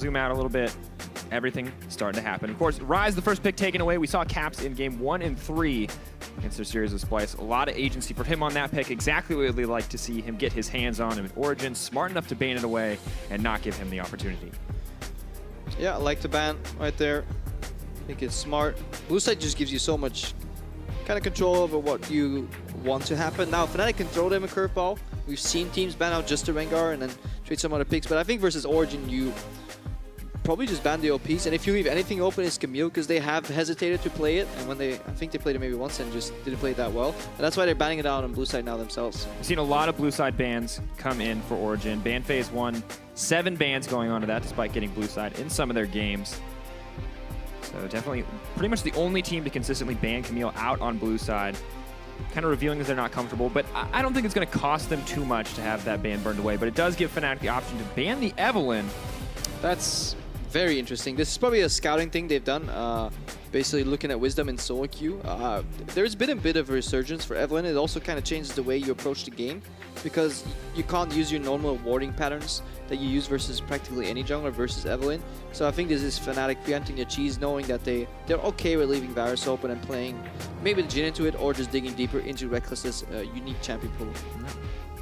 Zoom out a little bit. Everything starting to happen. Of course, Ryze, the first pick taken away. We saw Caps in game 1 and 3 against their series of Splice. A lot of agency for him on that pick. Exactly what we'd like to see him get his hands on him in Origin. Smart enough to ban it away and not give him the opportunity. Yeah, I like the ban right there. I think it's smart. Blue side just gives you so much kind of control over what you want to happen. Now, Fnatic can throw them a curveball. We've seen teams ban out just the Rengar and then trade some other picks. But I think versus Origin, you probably just ban the OPs. And if you leave anything open, it's Camille, because they have hesitated to play it. And when I think they played it maybe once and just didn't play it that well. And that's why they're banning it out on blue side now themselves. We've seen a lot of blue side bans come in for Origin. Ban phase 1, 7 bans going on to that, despite getting blue side in some of their games. So definitely pretty much the only team to consistently ban Camille out on blue side. Kind of revealing that they're not comfortable, but I don't think it's going to cost them too much to have that ban burned away. But it does give Fnatic the option to ban the Evelynn. That's very interesting. This is probably a scouting thing they've done, basically looking at Wisdom and solo queue. There's been a bit of a resurgence for Evelynn. It also kind of changes the way you approach the game, because you can't use your normal warding patterns that you use versus practically any jungler versus Evelynn. So I think this is Fnatic preempting the cheese, knowing that they're okay with leaving Varus open and playing maybe the Jhin into it, or just digging deeper into Rekkles' unique champion pool.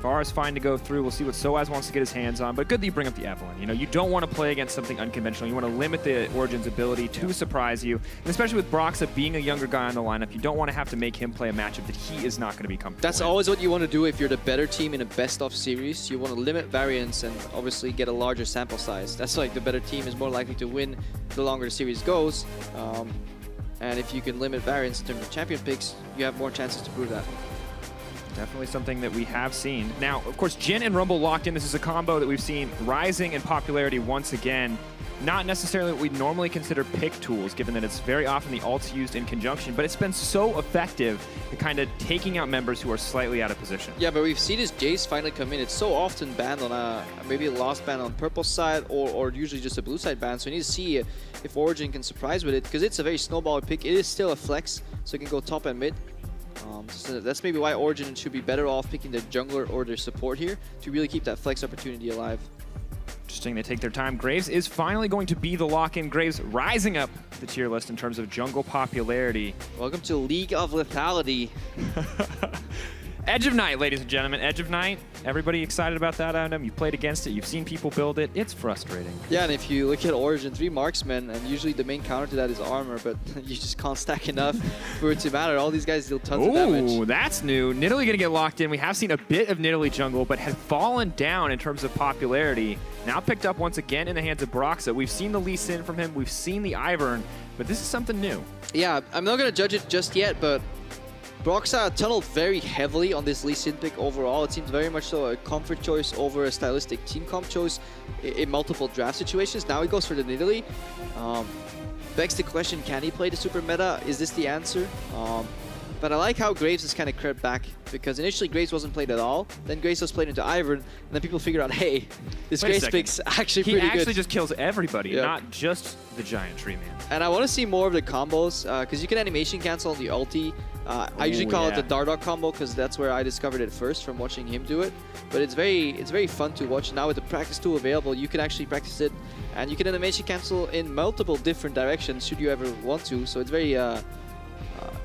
Varus fine to go through. We'll see what sOAZ wants to get his hands on, but good that you bring up the Evelynn. You know, you don't want to play against something unconventional. You want to limit the Origin's ability to surprise you, and especially with Broxah being a younger guy on the lineup, you don't want to have to make him play a matchup that he is not going to be comfortable That's in. always what you want to do if you're the better team in a best-of series. You want to limit variance and obviously get a larger sample size. That's like the better team is more likely to win the longer the series goes. And if you can limit variance in terms of champion picks, you have more chances to prove that. Definitely something that we have seen. Now, of course, Jhin and Rumble locked in. This is a combo that we've seen rising in popularity once again. Not necessarily what we'd normally consider pick tools, given that it's very often the ult's used in conjunction, but it's been so effective at kind of taking out members who are slightly out of position. Yeah, but we've seen this Jayce finally come in. It's so often banned on maybe a lost ban on purple side, or usually just a blue side ban. So we need to see if Origen can surprise with it, because it's a very snowball pick. It is still a flex, so it can go top and mid. So that's maybe why Origen should be better off picking their jungler or their support here to really keep that flex opportunity alive. Interesting, they take their time. Graves is finally going to be the lock-in. Graves rising up the tier list in terms of jungle popularity. Welcome to League of Lethality. Edge of Night, ladies and gentlemen. Edge of Night. Everybody excited about that item? You've played against it. You've seen people build it. It's frustrating. Yeah, and if you look at Origin, 3 marksmen, and usually the main counter to that is armor, but you just can't stack enough for it to matter. All these guys deal tons of damage. Ooh, that's new. Nidalee going to get locked in. We have seen a bit of Nidalee jungle, but has fallen down in terms of popularity. Now picked up once again in the hands of Broxah. We've seen the Lee Sin from him. We've seen the Ivern, but this is something new. Yeah, I'm not going to judge it just yet, but Broxah tunneled very heavily on this Lee Sin pick overall. It seems very much so a comfort choice over a stylistic team comp choice in multiple draft situations. Now he goes for the Nidalee. Begs the question, can he play the super meta? Is this the answer? But I like how Graves has kind of crept back, because initially Graves wasn't played at all. Then Graves was played into Ivern, and then people figure out, hey, this Graves pick's actually pretty good. He actually just kills everybody, not just the giant tree man. And I want to see more of the combos, because you can animation cancel on the ulti. I usually call it the Dardock combo, because that's where I discovered it first from watching him do it. But it's very fun to watch. Now with the practice tool available, you can actually practice it, and you can animation cancel in multiple different directions should you ever want to. So it's very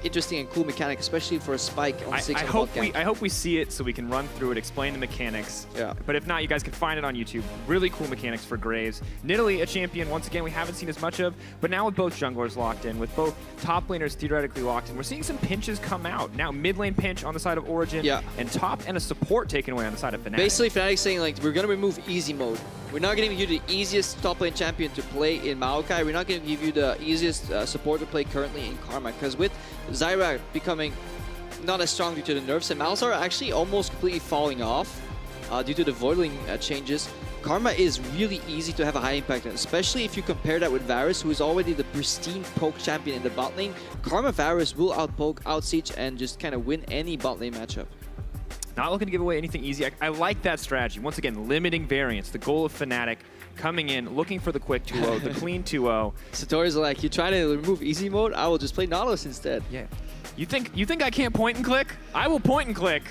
interesting and cool mechanic, especially for a spike on 6 I hope we see it so we can run through it, explain the mechanics. Yeah. But if not, you guys can find it on YouTube. Really cool mechanics for Graves. Nidalee, a champion, once again, we haven't seen as much of, but now with both junglers locked in, with both top laners theoretically locked in, we're seeing some pinches come out. Now mid lane pinch on the side of Origen, and top and a support taken away on the side of Fnatic. Basically, Fnatic saying, like, we're going to remove easy mode. We're not going to give you the easiest top lane champion to play in Maokai. We're not going to give you the easiest support to play currently in Karma, because with Zyra becoming not as strong due to the nerfs, and Malzahar actually almost completely falling off due to the Voidling changes, Karma is really easy to have a high impact on, especially if you compare that with Varus, who is already the pristine poke champion in the bot lane. Karma Varus will outpoke, outsiege, and just kind of win any bot lane matchup. Not looking to give away anything easy. I like that strategy. Once again, limiting variance. The goal of Fnatic, coming in, looking for the quick 2-0, the clean 2-0. Satorius is like, you try to remove easy mode? I will just play Nautilus instead. Yeah. You think I can't point and click? I will point and click.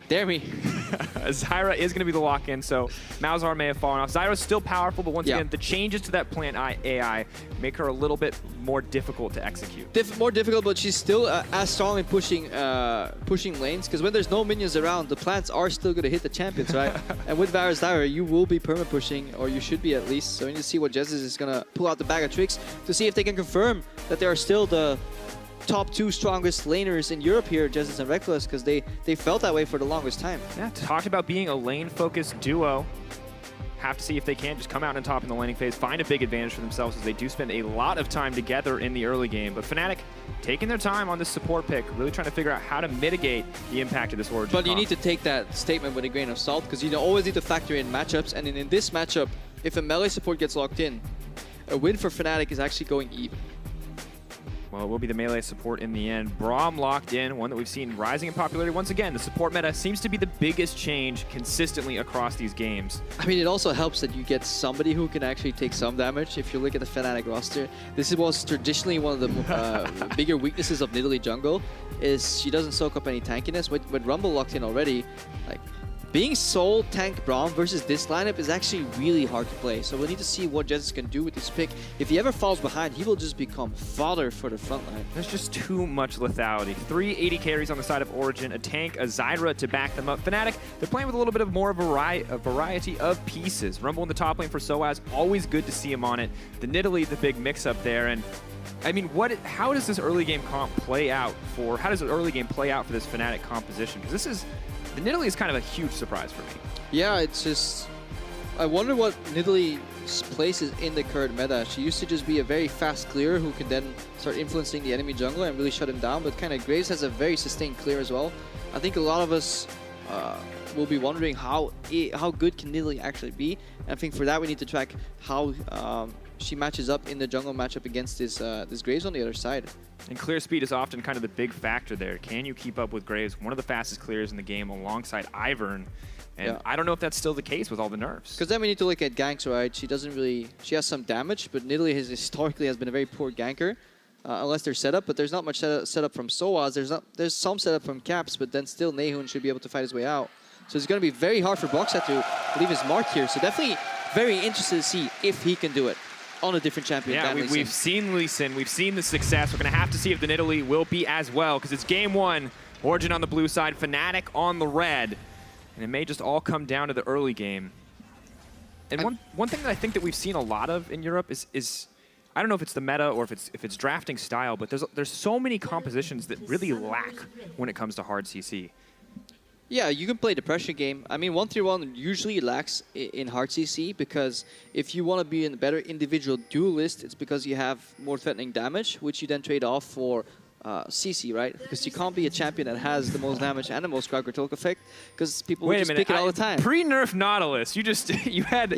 Dare me. Zyra is going to be the lock-in, so Malzahar may have fallen off. Zyra's still powerful, but once again, the changes to that plant AI make her a little bit more difficult to execute. More difficult, but she's still as strong in pushing lanes, because when there's no minions around, the plants are still going to hit the champions, right? And with Varus Zyra, you will be perma-pushing, or you should be at least. So we need to see what Jesiz is going to pull out the bag of tricks to see if they can confirm that they are still the top 2 strongest laners in Europe here, Jesiz and Rekkles, because they felt that way for the longest time. Yeah, talked about being a lane-focused duo. Have to see if they can just come out on top in the laning phase, find a big advantage for themselves, as they do spend a lot of time together in the early game. But Fnatic taking their time on this support pick, really trying to figure out how to mitigate the impact of this Origen. But you need to take that statement with a grain of salt, because you always need to factor in matchups. And in this matchup, if a melee support gets locked in, a win for Fnatic is actually going even. Well, it will be the melee support in the end. Braum locked in, one that we've seen rising in popularity. Once again, the support meta seems to be the biggest change consistently across these games. I mean, it also helps that you get somebody who can actually take some damage. If you look at the Fnatic roster, this was traditionally one of the bigger weaknesses of Nidalee jungle, is she doesn't soak up any tankiness. With Rumble locked in already, like, being sole tank Braum versus this lineup is actually really hard to play. So we'll need to see what Jesiz can do with this pick. If he ever falls behind, he will just become fodder for the front line. There's just too much lethality. 3 AD carries on the side of Origen, a tank, a Zyra to back them up. Fnatic, they're playing with a little bit of more a variety of pieces. Rumble in the top lane for sOAZ, always good to see him on it. The Nidalee, the big mix-up there. And I mean, how does this early game comp play out for, how does the early game play out for this Fnatic composition? Because this is, the Nidalee is kind of a huge surprise for me. Yeah, it's just, I wonder what Nidalee's place is in the current meta. She used to just be a very fast clear who can then start influencing the enemy jungler and really shut him down, but kind of Graves has a very sustained clear as well. I think a lot of us will be wondering how good can Nidalee actually be, and I think for that we need to track how she matches up in the jungle matchup against this Graves on the other side. And clear speed is often kind of the big factor there. Can you keep up with Graves, one of the fastest clears in the game, alongside Ivern? And I don't know if that's still the case with all the nerfs. Because then we need to look at ganks, right? She has some damage, but Nidalee historically has been a very poor ganker, unless they're set up. But there's not much setup from sOAZ. There's some setup from Caps, but then still NaeHyun should be able to fight his way out. So it's going to be very hard for Broxah to leave his mark here. So definitely very interested to see if he can do it on a different champion. Yeah, we've seen Lee Sin, we've seen the success. We're going to have to see if the Nidalee will be as well, because it's game 1. Origen on the blue side, Fnatic on the red. And it may just all come down to the early game. And one thing that I think that we've seen a lot of in Europe is I don't know if it's the meta or if it's drafting style, but there's so many compositions that really lack when it comes to hard CC. Yeah, you can play the pressure game. I mean, 1-3-1 usually lacks in hard CC, because if you want to be a better individual duelist, it's because you have more threatening damage, which you then trade off for CC, right? Because you can't be a champion that has the most damage and the most crowd control effect, because people will just pick it all the time. Pre-nerf Nautilus, you had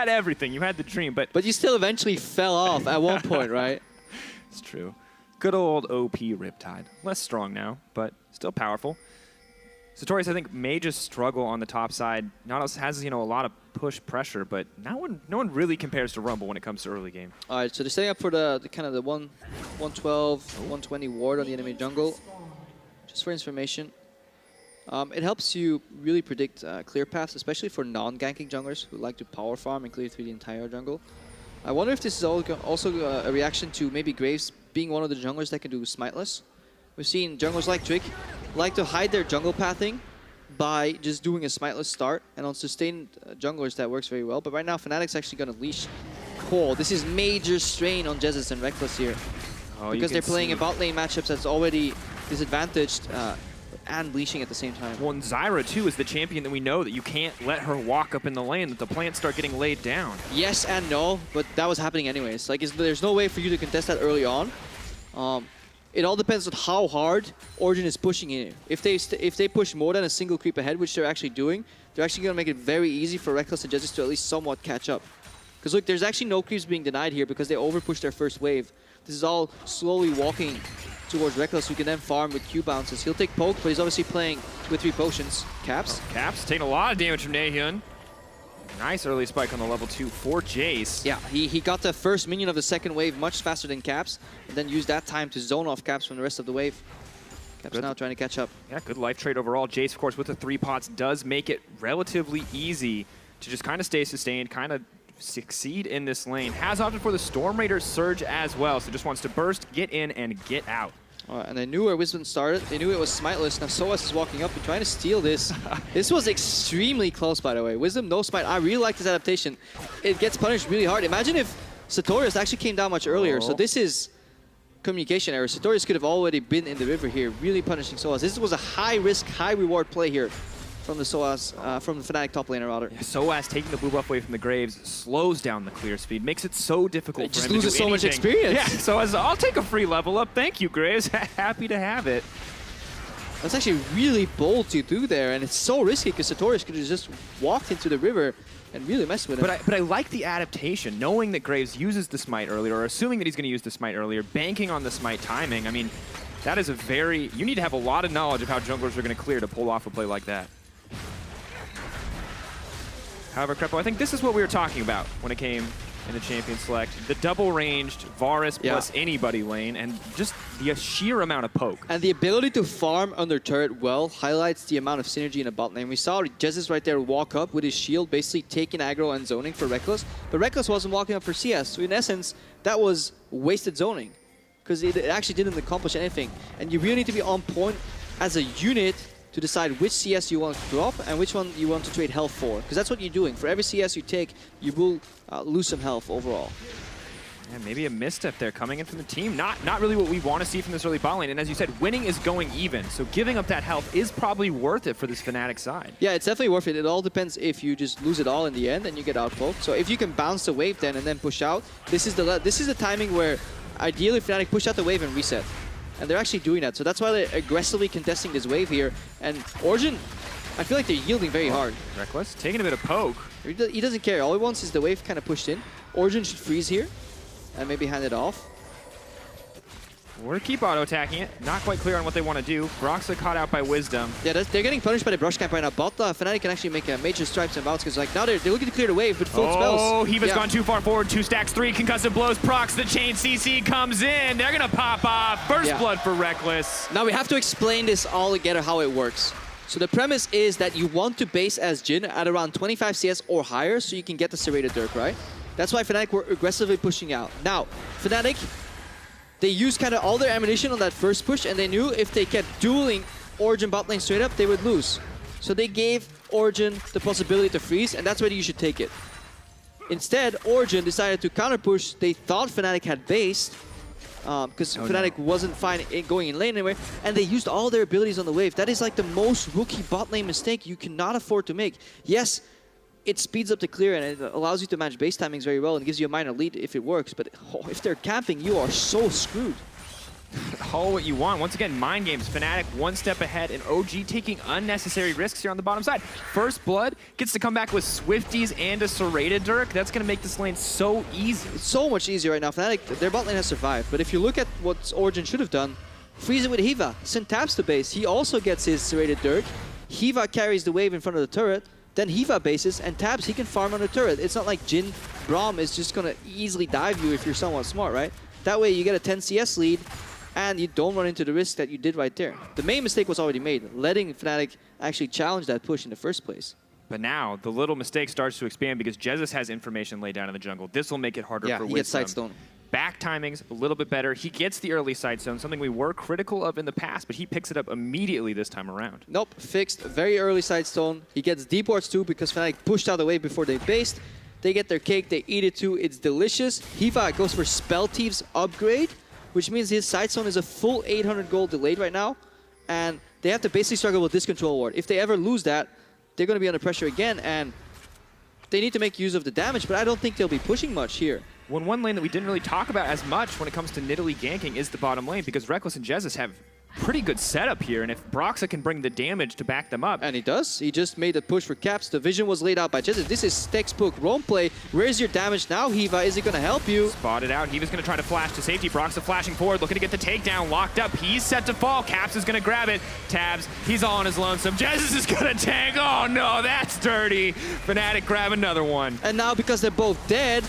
everything. You had the dream, but you still eventually fell off at one point, right? It's true. Good old OP Riptide. Less strong now, but still powerful. Satorius, I think, may just struggle on the top side. Nautilus has, a lot of push pressure, but no one really compares to Rumble when it comes to early game. All right, so they're setting up for the kind of the 112, 120 ward on the enemy jungle. Just for information, it helps you really predict clear paths, especially for non-ganking junglers who like to power farm and clear through the entire jungle. I wonder if this is also a reaction to maybe Graves being one of the junglers that can do smiteless. We've seen junglers like Trick like to hide their jungle pathing by just doing a smiteless start, and on sustained junglers that works very well. But right now, Fnatic's actually going to leash Cole. This is major strain on Jesiz and Rekkles here, because they're playing in bot lane matchups that's already disadvantaged and leashing at the same time. Well, and Zyra, too, is the champion that we know that you can't let her walk up in the lane, that the plants start getting laid down. Yes and no, but that was happening anyways. Like, there's no way for you to contest that early on. It all depends on how hard Origen is pushing it. If they push more than a single creep ahead, which they're actually doing, they're actually going to make it very easy for Rekkles and Jesiz to at least somewhat catch up. Because look, there's actually no creeps being denied here because they overpushed their first wave. This is all slowly walking towards Rekkles, who can then farm with Q bounces. He'll take poke, but he's obviously playing with 3 potions. Caps. Caps taking a lot of damage from NaeHyun. Nice early spike on the level 2 for Jayce. Yeah, he got the first minion of the second wave much faster than Caps, and then used that time to zone off Caps from the rest of the wave. Caps now trying to catch up. Yeah, good life trade overall. Jayce, of course, with the 3 pots does make it relatively easy to just kind of stay sustained, kind of succeed in this lane. Has opted for the Storm Raider Surge as well, so just wants to burst, get in, and get out. And they knew where Wisdom started. They knew it was smiteless. Now sOAZ is walking up and trying to steal this. This was extremely close, by the way. Wisdom, no smite. I really like this adaptation. It gets punished really hard. Imagine if Satorius actually came down much earlier. So this is communication error. Satorius could have already been in the river here, really punishing sOAZ. This was a high-risk, high-reward play here from the sOAZ, from the Fnatic top laner, rather. Yeah, sOAZ taking the blue buff away from the Graves slows down the clear speed, makes it so difficult for him to do anything. Just loses so much experience. Yeah, sOAZ, I'll take a free level up. Thank you, Graves. Happy to have it. That's actually really bold to do there, and it's so risky because Satorius could have just walked into the river and really messed with him. But I like the adaptation, knowing that Graves uses the smite earlier, or assuming that he's going to use the smite earlier, banking on the smite timing. I mean, that is a very... You need to have a lot of knowledge of how junglers are going to clear to pull off a play like that. However, Krepo, I think this is what we were talking about when it came in the Champion Select. The double-ranged Varus plus anybody lane, and just the sheer amount of poke. And the ability to farm under turret well highlights the amount of synergy in a bot lane. We saw Jesiz right there walk up with his shield, basically taking aggro and zoning for Rekkles. But Rekkles wasn't walking up for CS, so in essence, that was wasted zoning, because it actually didn't accomplish anything. And you really need to be on point as a unit to decide which CS you want to drop and which one you want to trade health for. Because that's what you're doing. For every CS you take, you will lose some health overall. Yeah, maybe a misstep there coming in from the team. Not really what we want to see from this early bot lane. And as you said, winning is going even. So giving up that health is probably worth it for this Fnatic side. Yeah, it's definitely worth it. It all depends if you just lose it all in the end and you get outpoked. So if you can bounce the wave then and then push out, this is the timing where ideally Fnatic push out the wave and reset. And they're actually doing that. So that's why they're aggressively contesting this wave here. And Origen, I feel like they're yielding very hard. Rekkles taking a bit of poke. He doesn't care. All he wants is the wave kind of pushed in. Origen should freeze here and maybe hand it off. We're keep auto-attacking it. Not quite clear on what they want to do. Broxah caught out by Wisdom. Yeah, they're getting punished by the brush camp right now. But Fnatic can actually make major stripes and bounce because like now they're looking to clear the wave with full spells. Oh, Hiiva's gone too far forward. 2 stacks, 3 concussive blows. Procs the chain. CC comes in. They're going to pop off. First blood for Rekkles. Now we have to explain this all together how it works. So the premise is that you want to base as Jhin at around 25 CS or higher so you can get the serrated Dirk, right? That's why Fnatic were aggressively pushing out. Now, Fnatic, they used kind of all their ammunition on that first push, and they knew if they kept dueling Origen bot lane straight up, they would lose. So they gave Origen the possibility to freeze, and that's where you should take it. Instead, Origen decided to counter push. They thought Fnatic had based, because Fnatic wasn't fine going in lane anyway, and they used all their abilities on the wave. That is like the most rookie bot lane mistake you cannot afford to make. Yes, it speeds up the clear and it allows you to match base timings very well and gives you a minor lead if it works, but if they're camping, you are so screwed. All what you want. Once again, mind games. Fnatic one step ahead, and OG taking unnecessary risks here on the bottom side. First blood gets to come back with Swifties and a serrated Dirk. That's going to make this lane so easy. It's so much easier right now. Fnatic, their bot lane has survived, but if you look at what Origen should have done, freeze it with Hiiva. Send Tabzz to base. He also gets his serrated Dirk. Hiiva carries the wave in front of the turret. Then Hiiva bases, and Tabzz, he can farm on the turret. It's not like Jhin, Braum is just going to easily dive you if you're somewhat smart, right? That way you get a 10 CS lead, and you don't run into the risk that you did right there. The main mistake was already made, letting Fnatic actually challenge that push in the first place. But now, the little mistake starts to expand because Jesiz has information laid down in the jungle. This will make it harder for Wisdom. Yeah, he gets Sidestone. Back timing's a little bit better. He gets the early Sidestone, something we were critical of in the past, but he picks it up immediately this time around. Nope, fixed. Very early Sidestone. He gets deports too because Fnatic pushed out the wave before they based. They get their cake, they eat it too. It's delicious. Hiiva goes for Spell Thief's upgrade, which means his Sidestone is a full 800 gold delayed right now, and they have to basically struggle with this control ward. If they ever lose that, they're going to be under pressure again, and they need to make use of the damage, but I don't think they'll be pushing much here. One lane that we didn't really talk about as much when it comes to Nidalee ganking is the bottom lane, because Rekkles and Jesiz have pretty good setup here, and if Broxah can bring the damage to back them up. And he does. He just made the push for caps. The vision was laid out by Jesiz. This is textbook roam play. Where's your damage now, Hiiva? Is he going to help you? Spotted out. Hiiva's going to try to flash to safety. Broxah flashing forward, looking to get the takedown. Locked up. He's set to fall. Caps is going to grab it. Tabzz, he's all on his lonesome. Jesiz is going to tank. Oh no, that's dirty. Fnatic grab another one. And now because they're both dead,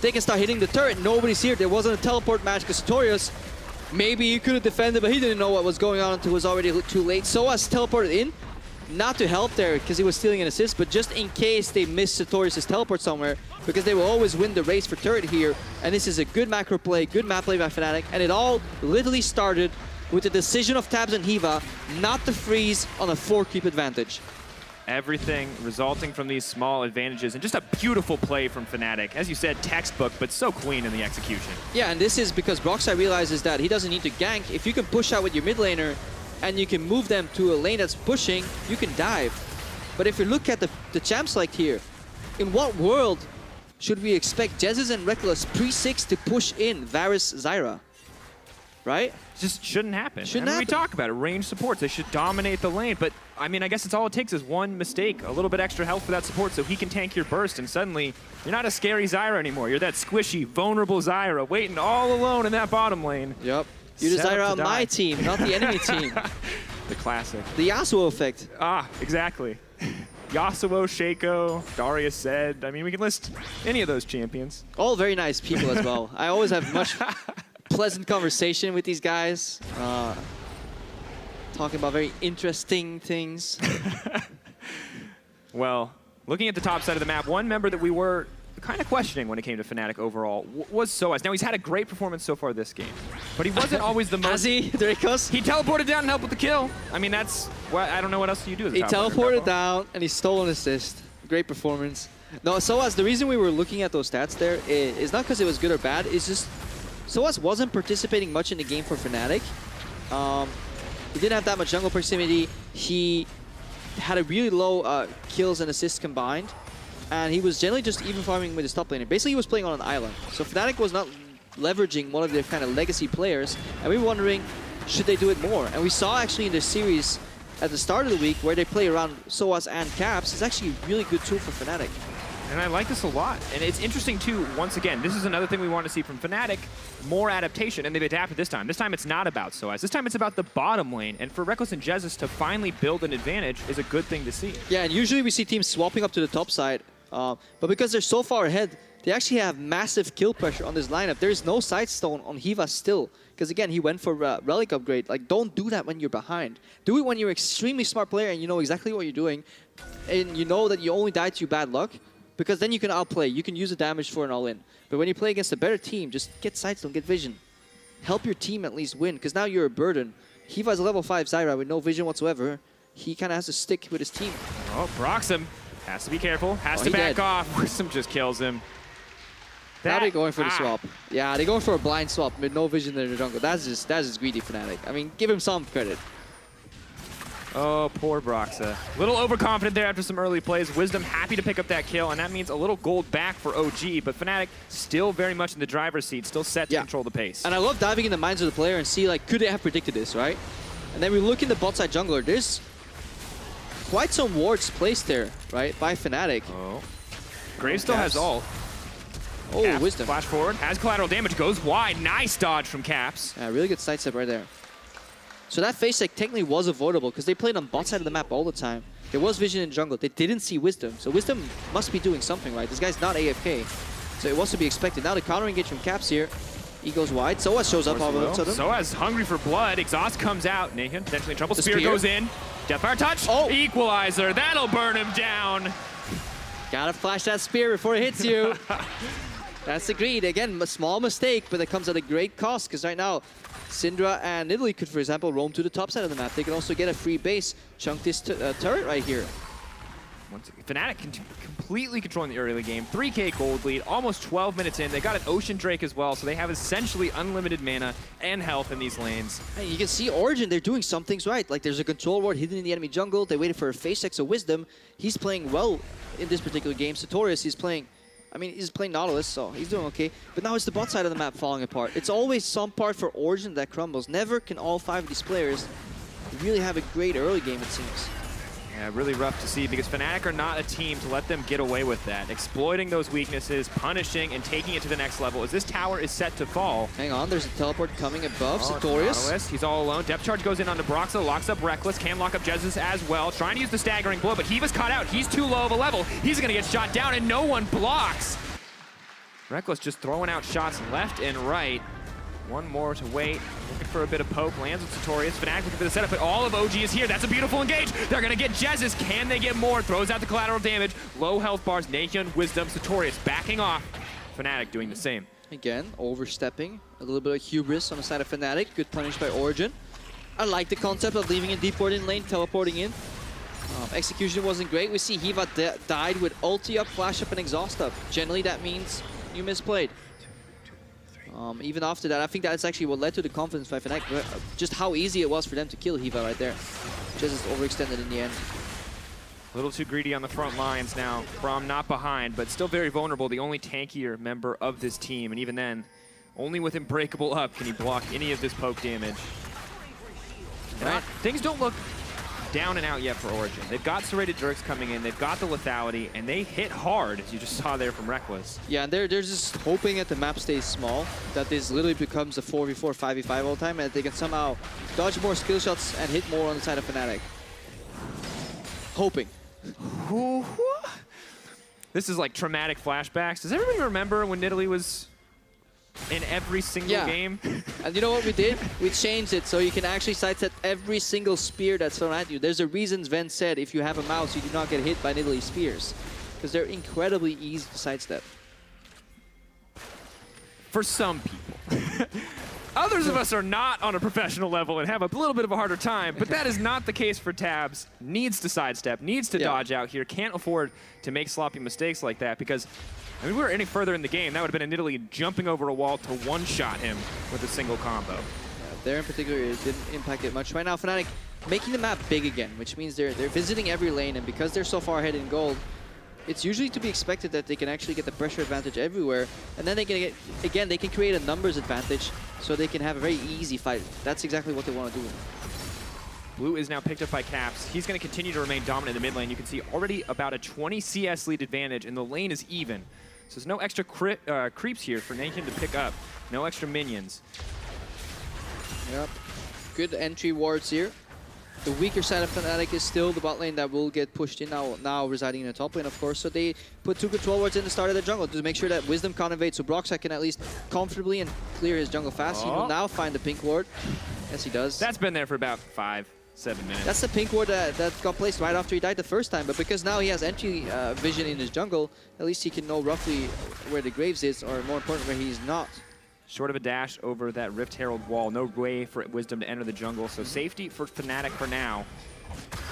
they can start hitting the turret. Nobody's here. There wasn't a teleport match because Satorius Maybe he could have defended, but he didn't know what was going on until it was already too late. sOAZ teleported in, not to help there because he was stealing an assist, but just in case they missed Satorius' teleport somewhere, because they will always win the race for turret here. And this is a good macro play, good map play by Fnatic, and it all literally started with the decision of Tabzz and Hiiva not to freeze on a 4 creep advantage. Everything resulting from these small advantages and just a beautiful play from Fnatic. As you said, textbook, but so clean in the execution. Yeah, and this is because Broxah realizes that he doesn't need to gank. If you can push out with your mid laner and you can move them to a lane that's pushing, you can dive. But if you look at the champ select here, in what world should we expect Jesiz and Rekkles pre-6 to push in Varus Zyra? Right? Just shouldn't happen. Shouldn't happen. We talk about it, range supports, they should dominate the lane, but I mean, I guess it's all it takes is one mistake, a little bit extra health for that support so he can tank your burst, and suddenly you're not a scary Zyra anymore. You're that squishy, vulnerable Zyra waiting all alone in that bottom lane. Yep. You're the Zyra on my team, not the enemy team. The classic. The Yasuo effect. Ah, exactly. Yasuo, Shaco, Darius said. I mean, we can list any of those champions. All very nice people as well. I always have much pleasant conversation with these guys. Talking about very interesting things. Well, looking at the top side of the map, one member that we were kind of questioning when it came to Fnatic overall was sOAZ. Now, he's had a great performance so far this game, but he wasn't always the most... Has he, Drakos? He teleported down and helped with the kill. I mean, that's... Well, I don't know what else you do as a He top teleported down and he stole an assist. Great performance. No, sOAZ, the reason we were looking at those stats there is not because it was good or bad. It's just sOAZ wasn't participating much in the game for Fnatic. He didn't have that much jungle proximity. He had a really low kills and assists combined. And he was generally just even farming with his top laner. Basically, he was playing on an island. So Fnatic was not leveraging one of their kind of legacy players. And we were wondering, should they do it more? And we saw actually in the series at the start of the week where they play around sOAZ and Caps. It's actually a really good tool for Fnatic. And I like this a lot. And it's interesting, too, once again, this is another thing we want to see from Fnatic, more adaptation, and they've adapted this time. This time it's not about sOAZ. This time it's about the bottom lane, and for Rekkles and Jesiz to finally build an advantage is a good thing to see. Yeah, and usually we see teams swapping up to the top side, but because they're so far ahead, they actually have massive kill pressure on this lineup. There is no Sightstone on Hiiva still, because again, he went for Relic upgrade. Like, don't do that when you're behind. Do it when you're an extremely smart player and you know exactly what you're doing, and you know that you only die to bad luck. Because then you can outplay, you can use the damage for an all-in. But when you play against a better team, just get Sightstone, get vision. Help your team at least win, because now you're a burden. Hiiva is a level 5 Zyra with no vision whatsoever. He kind of has to stick with his team. Oh, Broxah has to be careful, has to back off. Wisdom just kills him. Now they're going for the swap. Yeah, they're going for a blind swap with no vision in the jungle. That's just greedy Fnatic. I mean, give him some credit. Oh, poor Broxah. A little overconfident there after some early plays. Wisdom happy to pick up that kill, and that means a little gold back for OG, but Fnatic still very much in the driver's seat, still set to control the pace. And I love diving in the minds of the player and see, like, could they have predicted this, right? And then we look in the bot side jungler. There's quite some wards placed there, right, by Fnatic. Oh. Graves still has ult. Oh, Caps, Wisdom. Flash forward, has collateral damage, goes wide. Nice dodge from Caps. Yeah, really good sidestep right there. So that face tech technically was avoidable because they played on bot side of the map all the time. There was vision in jungle. They didn't see Wisdom. So Wisdom must be doing something, right? This guy's not AFK. So it was to be expected. Now the counter engage from Caps here. He goes wide. sOAZ shows up all of a sudden. sOAZ hungry for blood. Exhaust comes out. NaeHyun potentially in trouble. Spear goes in. Deathfire touch. Oh. Equalizer. That'll burn him down. Gotta flash that spear before it hits you. That's agreed. Again, a small mistake, but it comes at a great cost because right now, Syndra and Nidalee could, for example, roam to the top side of the map. They can also get a free base, chunk this turret right here. Fnatic completely controlling the early game. 3K gold lead, almost 12 minutes in. They got an Ocean Drake as well, so they have essentially unlimited mana and health in these lanes. Hey, you can see Origen, they're doing some things right. Like there's a control ward hidden in the enemy jungle. They waited for a face X of Wisdom. He's playing well in this particular game. Satorius, he's playing Nautilus, so he's doing okay. But now it's the bot side of the map falling apart. It's always some part for Origen that crumbles. Never can all 5 of these players really have a great early game, it seems. Yeah, really rough to see because Fnatic are not a team to let them get away with that. Exploiting those weaknesses, punishing, and taking it to the next level as this tower is set to fall. Hang on, there's a teleport coming above Satorius. Nautilus, he's all alone. Depth charge goes in onto Broxah, locks up Rekkles, can lock up Jesiz as well. Trying to use the staggering blow, but Hiiva's caught out. He's too low of a level. He's gonna get shot down and no one blocks. Rekkles just throwing out shots left and right. One more to wait. Looking for a bit of poke. Lands with Satorius. Fnatic looking for the setup, but all of OG is here. That's a beautiful engage. They're going to get Jesiz. Can they get more? Throws out the collateral damage. Low health bars. NaeHyun, Wisdom, Satorius backing off. Fnatic doing the same. Again, overstepping. A little bit of hubris on the side of Fnatic. Good punish by Origen. I like the concept of leaving a deep ward in lane, teleporting in. Execution wasn't great. We see Hiiva died with ulti up, flash up, and exhaust up. Generally, that means you misplayed. Even after that, I think that's actually what led to the confidence by Fnatic. Just how easy it was for them to kill Hiiva right there. Just overextended in the end. A little too greedy on the front lines now. Braum not behind, but still very vulnerable. The only tankier member of this team. And even then, only with Unbreakable up can he block any of this poke damage. Right. Things don't look down and out yet for Origen. They've got serrated Dirks coming in, they've got the lethality, and they hit hard, as you just saw there from Rekkles. Yeah, and they're just hoping that the map stays small, that this literally becomes a 4v4, 5v5 all the time, and that they can somehow dodge more skill shots and hit more on the side of Fnatic. Hoping. This is like traumatic flashbacks. Does everybody remember when Nidalee was in every single game? And you know what we did? We changed it so you can actually sidestep every single spear that's thrown at you. There's a reason Sven said if you have a mouse, you do not get hit by Nidalee spears. Because they're incredibly easy to sidestep. For some people. Others of us are not on a professional level and have a little bit of a harder time, but that is not the case for Tabzz. Needs to sidestep, needs to dodge out here, can't afford to make sloppy mistakes like that because I mean, if we were any further in the game, that would have been a Nidalee jumping over a wall to one-shot him with a single combo. Yeah, there in particular, it didn't impact it much. Right now, Fnatic making the map big again, which means they're visiting every lane, and because they're so far ahead in gold, it's usually to be expected that they can actually get the pressure advantage everywhere, and then they can get, again, they can create a numbers advantage, so they can have a very easy fight. That's exactly what they want to do. Blue is now picked up by Caps. He's going to continue to remain dominant in the mid lane. You can see already about a 20 CS lead advantage, and the lane is even. So there's no extra creeps here for NaeHyun to pick up. No extra minions. Yep. Good entry wards here. The weaker side of Fnatic is still the bot lane that will get pushed in, now residing in the top lane, of course. So they put 2 control wards in the start of the jungle to make sure that Wisdom can't invade, so Broxah can at least comfortably and clear his jungle fast. He will now find the pink ward. Yes, he does. That's been there for about 5-7 minutes. That's the pink ward that got placed right after he died the first time, but because now he has entry vision in his jungle, at least he can know roughly where the Graves is, or more important, where he's not. Short of a dash over that Rift Herald wall, no way for Wisdom to enter the jungle, so safety for Fnatic for now.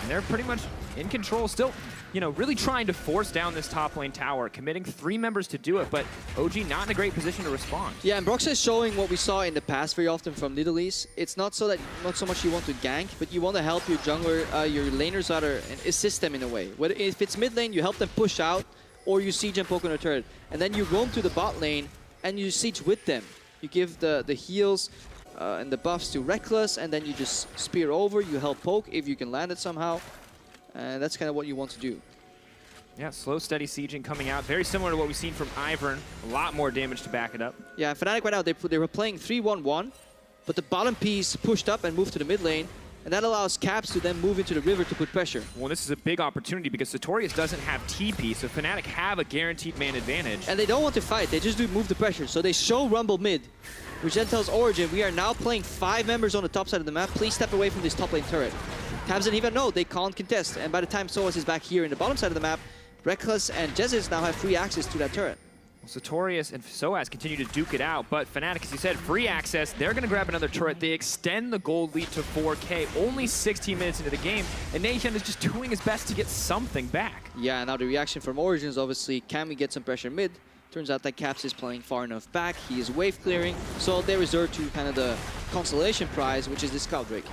And they're pretty much in control, still, you know, really trying to force down this top lane tower, committing 3 members to do it, but OG not in a great position to respond. Yeah, and Broxah is showing what we saw in the past very often from Nidalee's. It's not so much you want to gank, but you want to help your jungler, your laners out, and assist them in a way. If it's mid lane, you help them push out, or you siege and poke on a turret, and then you roam to the bot lane and you siege with them. You give the heals and the buffs to Rekkles, and then you just spear over, you help poke if you can land it somehow. And that's kind of what you want to do. Yeah, slow, steady sieging coming out. Very similar to what we've seen from Ivern. A lot more damage to back it up. Yeah, Fnatic right now, they were playing 3-1-1, but the bottom piece pushed up and moved to the mid lane. And that allows Caps to then move into the river to put pressure. Well, this is a big opportunity because Satorius doesn't have TP, so Fnatic have a guaranteed man advantage. And they don't want to fight, they just do move the pressure. So they show Rumble mid, which then tells Origen, we are now playing 5 members on the top side of the map. Please step away from this top lane turret. Tabzz and Hiiva know they can't contest. And by the time sOAZ is back here in the bottom side of the map, Rekkles and Jesiz now have free access to that turret. Well, Satorius and sOAZ continue to duke it out, but Fnatic, as you said, free access. They're going to grab another turret. They extend the gold lead to 4K, only 16 minutes into the game, and NaeHyun is just doing his best to get something back. Yeah, now the reaction from Origen is obviously, can we get some pressure mid? Turns out that Caps is playing far enough back. He is wave clearing, so they resort to kind of the consolation prize, which is this Scout Drake.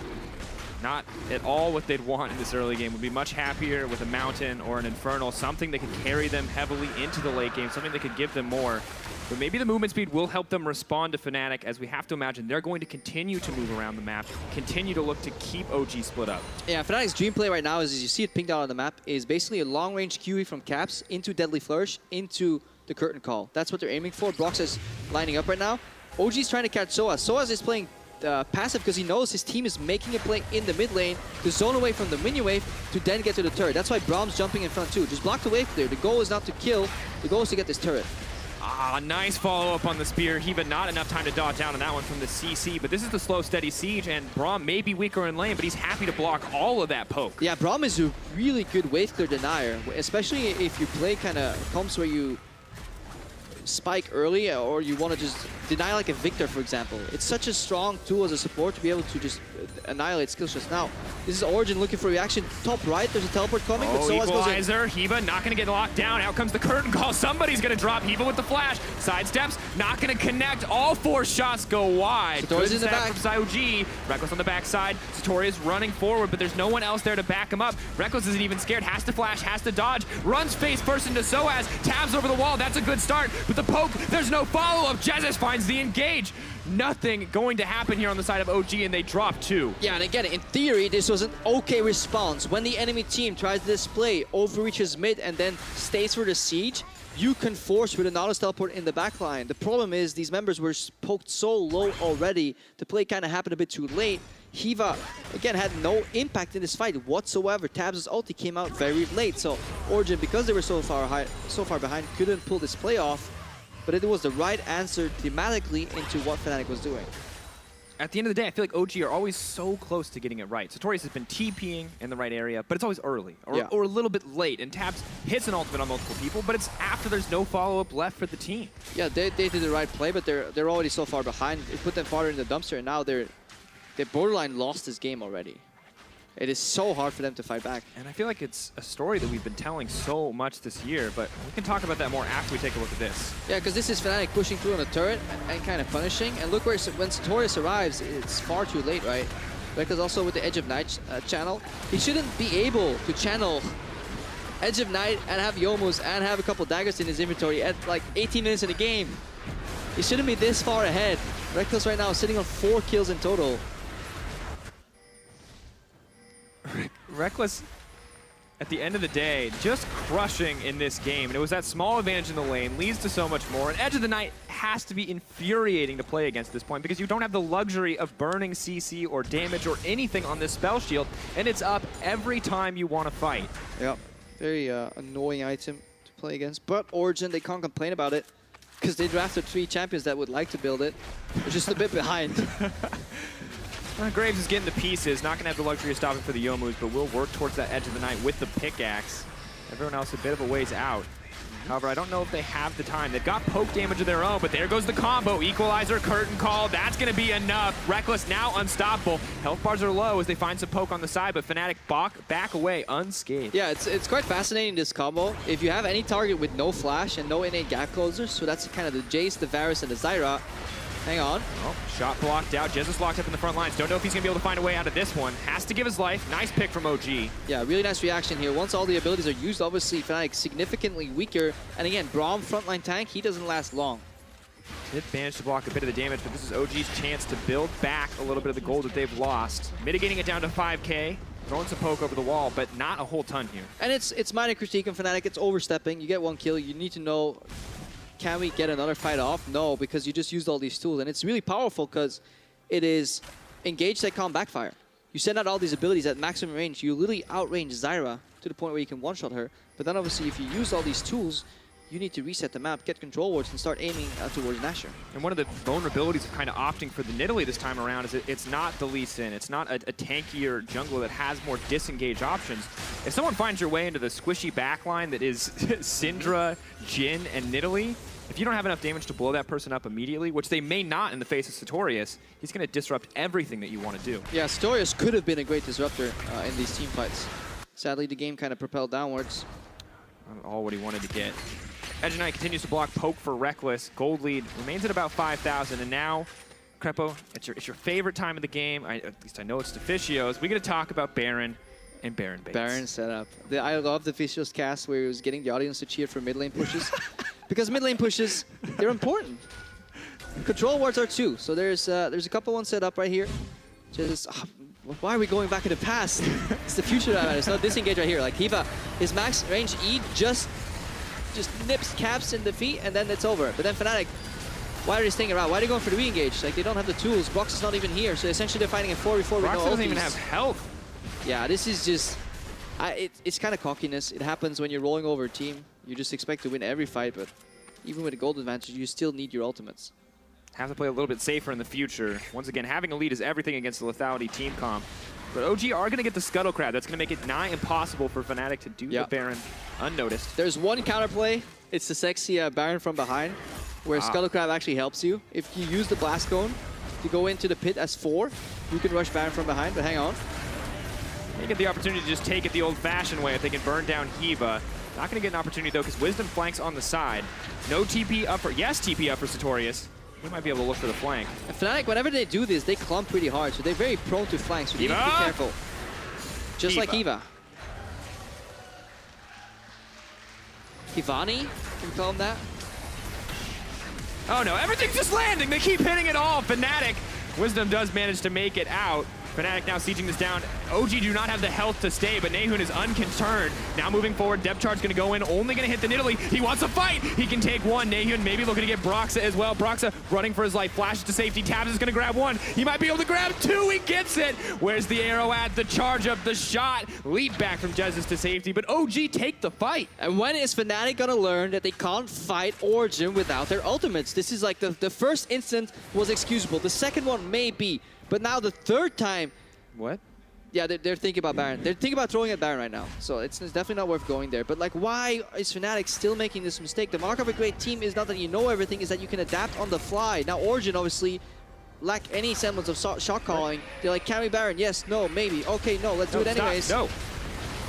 Not at all what they'd want in this early game. Would be much happier with a Mountain or an Infernal, something that could carry them heavily into the late game, something that could give them more. But maybe the movement speed will help them respond to Fnatic, as we have to imagine they're going to continue to move around the map, continue to look to keep OG split up. Yeah, Fnatic's dream play right now is, as you see it pinged out on the map, is basically a long-range QE from Caps into Deadly Flourish into the Curtain Call. That's what they're aiming for. Broxah is lining up right now. OG's trying to catch sOAZ. sOAZ is playing passive because he knows his team is making a play in the mid lane to zone away from the minion wave to then get to the turret. That's why Braum's jumping in front too. Just block the wave clear. The goal is not to kill, the goal is to get this turret. Ah, nice follow-up on the spear. Hiiva not enough time to dodge down on that one from the CC, but this is the slow, steady siege, and Braum may be weaker in lane, but he's happy to block all of that poke. Yeah, Braum is a really good wave clear denier, especially if you play kind of comps where you spike early or you want to just deny like a Victor, for example. It's such a strong tool as a support to be able to just annihilate skill shots. Now, this is Origen looking for reaction. Top right, there's a teleport coming, but sOAZ equalizer. Hiiva not going to get locked down. Out comes the curtain call. Somebody's going to drop Hiiva with the flash. Sidesteps, not going to connect. All 4 shots go wide. Satorius in the back. From sOAZ. Rekkles on the backside. Satorius running forward, but there's no one else there to back him up. Rekkles isn't even scared. Has to flash, has to dodge. Runs face first into sOAZ. Tabzz over the wall. That's a good start. But the poke, there's no follow-up. Jesiz finds the engage. Nothing going to happen here on the side of OG, and they drop 2. Yeah, and again, in theory, this was an okay response. When the enemy team tries to display, overreaches mid, and then stays for the siege, you can force with a Nautilus teleport in the backline. The problem is these members were poked so low already. The play kind of happened a bit too late. Hiiva, again, had no impact in this fight whatsoever. Tabzz' ulti came out very late, so Origen, because they were so far behind, couldn't pull this play off. But it was the right answer thematically into what Fnatic was doing. At the end of the day, I feel like OG are always so close to getting it right. Satorius has been TPing in the right area, but it's always early or a little bit late. And Tabzz hits an ultimate on multiple people, but it's after there's no follow-up left for the team. Yeah, they did the right play, but they're already so far behind. It put them farther in the dumpster, and now they borderline lost this game already. It is so hard for them to fight back. And I feel like it's a story that we've been telling so much this year, but we can talk about that more after we take a look at this. Yeah, because this is Fnatic pushing through on the turret and kind of punishing. And look when Satorius arrives, it's far too late, right? Because also with the Edge of Night channel, he shouldn't be able to channel Edge of Night and have Youmuu's and have a couple daggers in his inventory at like 18 minutes in the game. He shouldn't be this far ahead. Rekkles right now is sitting on 4 kills in total. Rekkles, at the end of the day, just crushing in this game. And it was that small advantage in the lane, leads to so much more. And Edge of the Night has to be infuriating to play against at this point because you don't have the luxury of burning CC or damage or anything on this spell shield. And it's up every time you want to fight. Yeah, very annoying item to play against. But Origen, they can't complain about it because they drafted 3 champions that would like to build it. They're just a bit behind. Graves is getting the pieces, not going to have the luxury of stopping for the Youmuu's, but will work towards that Edge of the Night with the pickaxe. Everyone else a bit of a ways out. However, I don't know if they have the time. They've got poke damage of their own, but there goes the combo. Equalizer, curtain call, that's going to be enough. Rekkles now unstoppable. Health bars are low as they find some poke on the side, but Fnatic back away unscathed. Yeah, it's quite fascinating, this combo. If you have any target with no flash and no innate gap closers, so that's kind of the Jayce, the Varus, and the Zyra. Hang on. Oh, shot blocked out. Jesiz locked up in the front lines. Don't know if he's going to be able to find a way out of this one. Has to give his life. Nice pick from OG. Yeah, really nice reaction here. Once all the abilities are used, obviously Fnatic significantly weaker. And again, Braum, frontline tank, he doesn't last long. Did manage to block a bit of the damage, but this is OG's chance to build back a little bit of the gold that they've lost. Mitigating it down to 5K. Throwing some poke over the wall, but not a whole ton here. And it's minor critique on Fnatic. It's overstepping. You get 1 kill. You need to know, can we get another fight off? No, because you just used all these tools. And it's really powerful because it is engage that can't backfire. You send out all these abilities at maximum range. You literally outrange Zyra to the point where you can one-shot her. But then obviously if you use all these tools, you need to reset the map, get control wards, and start aiming towards Nashor. And one of the vulnerabilities of kind of opting for the Nidalee this time around is it's not the Lee Sin. It's not a tankier jungler that has more disengage options. If someone finds your way into the squishy backline that is Syndra, Jhin, and Nidalee, if you don't have enough damage to blow that person up immediately, which they may not in the face of Satorius, he's going to disrupt everything that you want to do. Yeah, Satorius could have been a great disruptor in these team fights. Sadly, the game kind of propelled downwards. All what he wanted to get. Edge of Night continues to block poke for Rekkles. Gold lead remains at about 5,000, and now, Krepo, it's your favorite time of the game. At least I know it's Deficio's. We're going to talk about Baron and Baron baits. Baron setup. I love Deficio's cast where he was getting the audience to cheer for mid lane pushes. Because mid lane pushes, they're important. Control wards are too. So there's a couple ones set up right here. Just, why are we going back in the past? It's the future that matters. Not disengage right here. Like Hiiva, his max range E just nips caps in defeat, and then it's over. But then Fnatic, why are they staying around? Why are they going for the re-engage? Like, they don't have the tools. Broxah is not even here, so essentially they're fighting a 4v4 with no ultis. doesn't even have health. Yeah, this is just... it's kind of cockiness. It happens when you're rolling over a team. You just expect to win every fight, but even with a gold advantage, you still need your ultimates. Have to play a little bit safer in the future. Once again, having a lead is everything against the lethality team comp. But OG are going to get the Scuttle Crab. That's going to make it nigh impossible for Fnatic to do the Baron unnoticed. There's one counterplay. It's the sexy Baron from behind, where Scuttle Crab actually helps you. If you use the Blast Cone to go into the pit as 4, you can rush Baron from behind, but hang on. They get the opportunity to just take it the old-fashioned way if they can burn down Hiiva. Not going to get an opportunity, though, because Wisdom flanks on the side. No TP up for... Yes, TP up for Satorius. He might be able to look for the flank. And Fnatic, whenever they do this, they clump pretty hard, so they're very prone to flanks, so you need to be careful. Just like Hiiva. Hivani? Can we call him that? Oh no, everything's just landing! They keep hitting it all! Fnatic! Wisdom does manage to make it out. Fnatic now sieging this down. OG do not have the health to stay, but NaeHyun is unconcerned. Now moving forward, depth charge gonna go in, only gonna hit the Nidalee. He wants a fight! He can take one. NaeHyun maybe looking to get Broxah as well. Broxah running for his life, flashes to safety. Tabzz is gonna grab one. He might be able to grab 2, he gets it! Where's the arrow at? The charge up, the shot. Leap back from Jesiz to safety, but OG take the fight. And when is Fnatic gonna learn that they can't fight Origen without their ultimates? This is like the first instant was excusable. The second one may be, but now the third time, what? Yeah, they're thinking about Baron. They're thinking about throwing at Baron right now. So it's definitely not worth going there. But like, why is Fnatic still making this mistake? The mark of a great team is not that you know everything, is that you can adapt on the fly. Now Origen obviously lack any semblance of shot calling. They're like, can we Baron? Yes, no, maybe. Okay, no, let's do it anyways. No.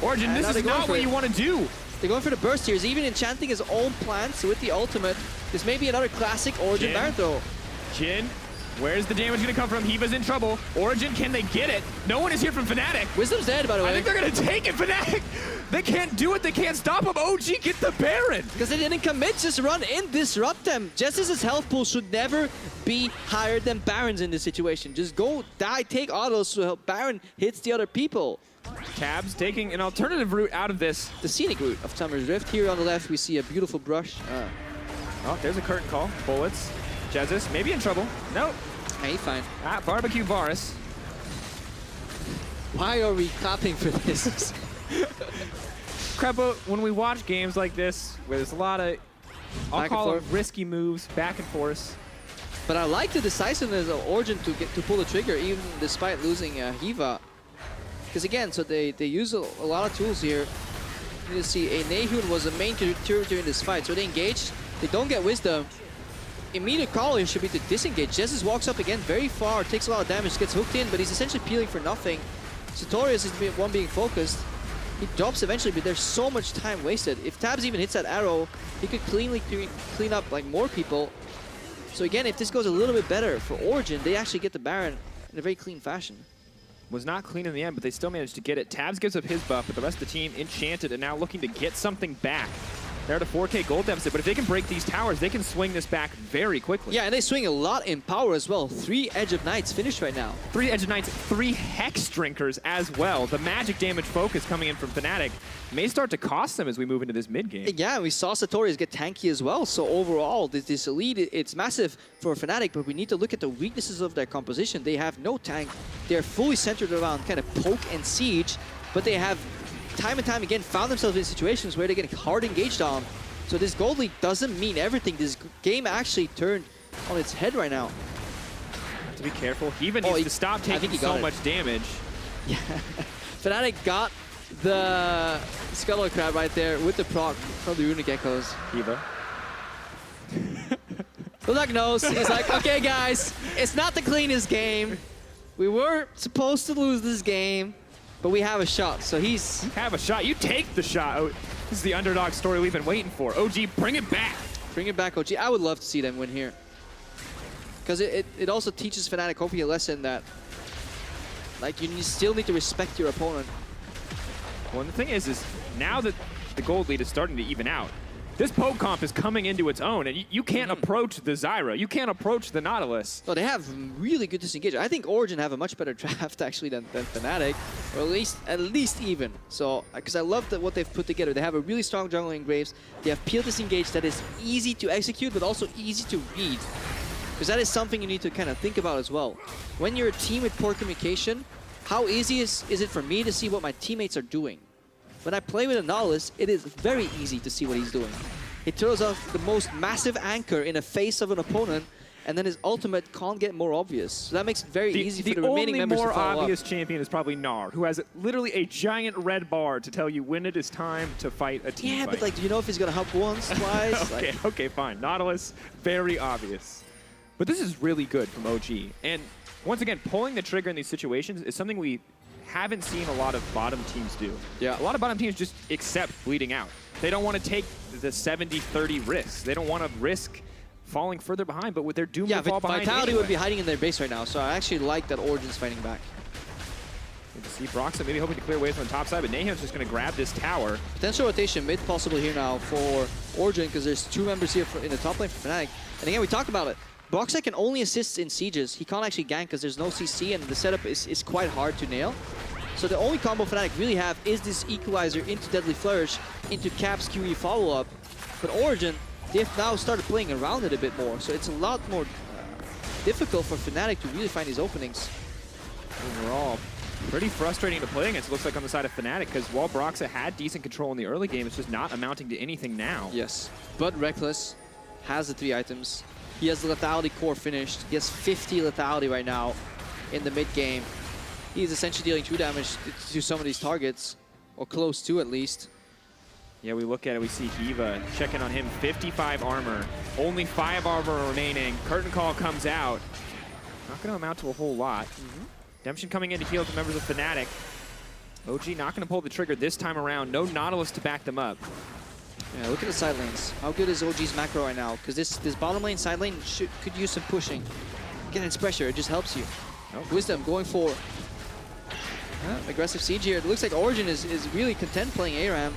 Origen, this is not what you want to do. They're going for the burst here. He's even enchanting his own plants with the ultimate. This may be another classic Origen Baron throw. Jhin. Where's the damage going to come from? Hiiva's in trouble. Origen, can they get it? No one is here from Fnatic. Wisdom's dead, by the way. I think they're going to take it, Fnatic. They can't do it. They can't stop him. OG, get the Baron. Because they didn't commit. Just run in, disrupt them. Jeziz's health pool should never be higher than Baron's in this situation. Just go die, take autos so Baron hits the other people. Tabzz taking an alternative route out of this. The scenic route of Summer's Rift. Here on the left, we see a beautiful brush. Oh, there's a curtain call. Bullets. Jesiz maybe in trouble. Nope. Hey, fine. Barbecue Varus. Why are we clapping for this? Krepo, when we watch games like this, where there's a lot of, I'll call it risky moves, back and forth. But I like the decisiveness of Origen to pull the trigger, even despite losing Hiiva. Because again, so they use a lot of tools here. You see, NaeHyun was the main contributor in this fight, so they engage. They don't get Wisdom. Immediate call here should be to disengage. Jesiz walks up again very far, takes a lot of damage, gets hooked in, but he's essentially peeling for nothing. Satorius is the one being focused. He drops eventually, but there's so much time wasted. If Tabzz even hits that arrow, he could clean up like more people. So again, if this goes a little bit better for Origen, they actually get the Baron in a very clean fashion. Was not clean in the end, but they still managed to get it. Tabzz gives up his buff, but the rest of the team enchanted and now looking to get something back. They're at a 4K gold deficit, but if they can break these towers, they can swing this back very quickly. Yeah, and they swing a lot in power as well. 3 Edge of Knights finished right now. 3 Edge of Knights, 3 Hex Drinkers as well. The magic damage focus coming in from Fnatic may start to cost them as we move into this mid game. Yeah, we saw Satorius get tanky as well. So overall, this lead, it's massive for Fnatic, but we need to look at the weaknesses of their composition. They have no tank. They're fully centered around kind of poke and siege, but they have time and time again found themselves in situations where they get hard engaged on. So this gold lead doesn't mean everything. This game actually turned on its head right now. Have to be careful. He even needs to stop taking so much damage. Yeah. Fnatic got the Scuttle Crab right there with the proc from the Runic Echoes. Hiiva. Bulldog knows. He's like, okay guys, it's not the cleanest game. We were supposed to lose this game, but we have a shot. So he's... Have a shot. You take the shot. Oh, this is the underdog story we've been waiting for. OG, bring it back. Bring it back, OG. I would love to see them win here. Because it also teaches Fnatic hopefully a lesson that like you still need to respect your opponent. Well, and the thing is now that the gold lead is starting to even out, this poke comp is coming into its own, and you can't approach the Zyra. You can't approach the Nautilus. So they have really good disengagement. I think Origen have a much better draft actually than Fnatic, or at least even. So, because I love what they've put together. They have a really strong jungle in Graves. They have peel disengage that is easy to execute, but also easy to read. Because that is something you need to kind of think about as well. When you're a team with poor communication, how easy is it for me to see what my teammates are doing? When I play with a Nautilus, it is very easy to see what he's doing. He throws off the most massive anchor in the face of an opponent, and then his ultimate can't get more obvious. So that makes it very easy for the remaining members to follow up. The only more obvious champion is probably Gnar, who has literally a giant red bar to tell you when it is time to fight a team fight. But like, do you know if he's going to help once, twice? Okay, like... okay, fine. Nautilus, very obvious. But this is really good from OG. And once again, pulling the trigger in these situations is something we haven't seen a lot of bottom teams do. Yeah. A lot of bottom teams just accept bleeding out. They don't want to take the 70-30 risks. They don't want to risk falling further behind, but with their doom to fall behind Vitality anyway. would be hiding in their base right now, so I actually like that Origen's fighting back. Good to see Broxah maybe hoping to clear away from the top side, but NaeHyun's just going to grab this tower. Potential rotation mid possible here now for Origen, because there's 2 members here in the top lane for Fnatic. And again, we talked about it. Broxah can only assist in sieges. He can't actually gank because there's no CC, and the setup is quite hard to nail. So the only combo Fnatic really have is this Equalizer into Deadly Flourish, into Cap's QE follow-up. But Origen, they've now started playing around it a bit more, so it's a lot more difficult for Fnatic to really find these openings. Overall, pretty frustrating to play against, it looks like, on the side of Fnatic, because while Broxah had decent control in the early game, it's just not amounting to anything now. Yes, but Rekkles has the 3 items. He has the lethality core finished. He has 50 lethality right now in the mid game. He's essentially dealing 2 damage to some of these targets, or close to at least. Yeah, we look at it, we see Hiiva checking on him, 55 armor, only 5 armor remaining. Curtain Call comes out. Not going to amount to a whole lot. Redemption coming in to heal the members of Fnatic. OG not going to pull the trigger this time around. No Nautilus to back them up. Yeah, look at the side lanes. How good is OG's macro right now? Because this bottom lane, side lane could use some pushing. Again, it's pressure, it just helps you. Nope. Wisdom going for aggressive siege here. It looks like Origen is really content playing ARAM.